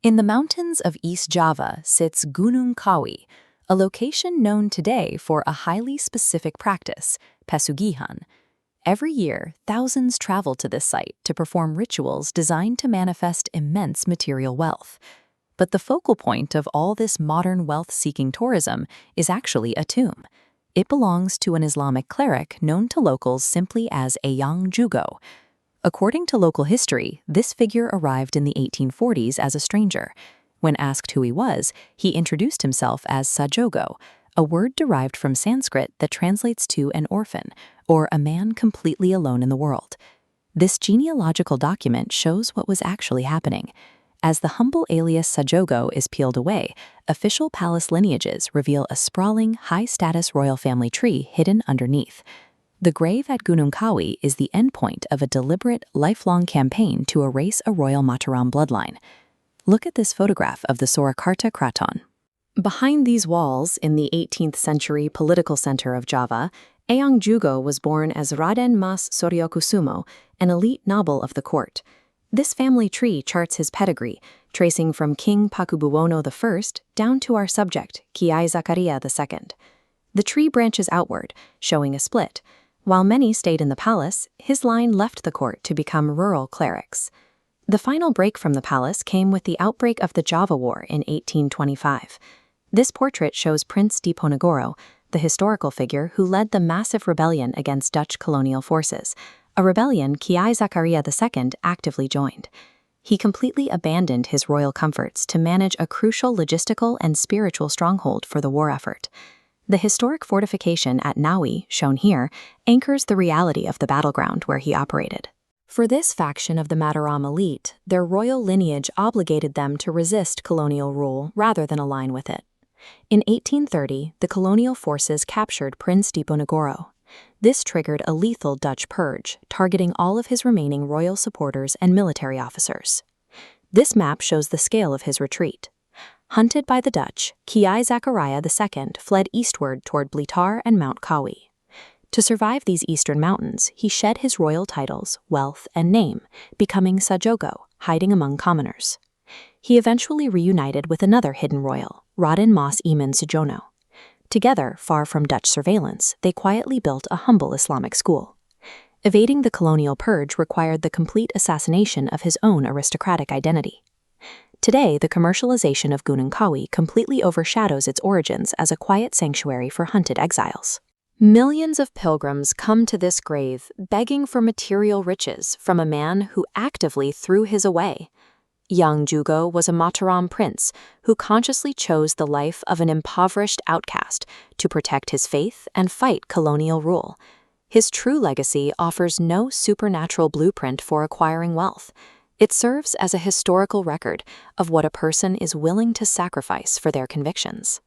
In the mountains of East Java sits Gunung Kawi, a location known today for a highly specific practice, Pesugihan. Every year, thousands travel to this site to perform rituals designed to manifest immense material wealth. But the focal point of all this modern wealth-seeking tourism is actually a tomb. It belongs to an Islamic cleric known to locals simply as Eyang Jugo. According to local history, this figure arrived in the 1840s as a stranger. When asked who he was, he introduced himself as Sajogo, a word derived from Sanskrit that translates to an orphan, or a man completely alone in the world. This genealogical document shows what was actually happening. As the humble alias Sajogo is peeled away, official palace lineages reveal a sprawling, high-status royal family tree hidden underneath. The grave at Gunung Kawi is the endpoint of a deliberate, lifelong campaign to erase a royal Mataram bloodline. Look at this photograph of the Surakarta Kraton. Behind these walls, in the 18th century political center of Java, Eyang Jugo was born as Raden Mas Suryokusumo, an elite noble of the court. This family tree charts his pedigree, tracing from King Pakubuwono I down to our subject, Kyai Zakaria II. The tree branches outward, showing a split. While many stayed in the palace, his line left the court to become rural clerics. The final break from the palace came with the outbreak of the Java War in 1825. This portrait shows Prince Diponegoro, the historical figure who led the massive rebellion against Dutch colonial forces, a rebellion Kyai Zakaria II actively joined. He completely abandoned his royal comforts to manage a crucial logistical and spiritual stronghold for the war effort. The historic fortification at Nawi, shown here, anchors the reality of the battleground where he operated. For this faction of the Mataram elite, their royal lineage obligated them to resist colonial rule rather than align with it. In 1830, the colonial forces captured Prince Diponegoro. This triggered a lethal Dutch purge, targeting all of his remaining royal supporters and military officers. This map shows the scale of his retreat. Hunted by the Dutch, Kyai Zakaria II fled eastward toward Blitar and Mount Kawi. To survive these eastern mountains, he shed his royal titles, wealth, and name, becoming Sajogo, hiding among commoners. He eventually reunited with another hidden royal, Raden Mas Iman Sujono. Together, far from Dutch surveillance, they quietly built a humble Islamic school. Evading the colonial purge required the complete assassination of his own aristocratic identity. Today, the commercialization of Gunung Kawi completely overshadows its origins as a quiet sanctuary for hunted exiles. Millions of pilgrims come to this grave begging for material riches from a man who actively threw his away. Eyang Jugo was a Mataram prince who consciously chose the life of an impoverished outcast to protect his faith and fight colonial rule. His true legacy offers no supernatural blueprint for acquiring wealth. It serves as a historical record of what a person is willing to sacrifice for their convictions.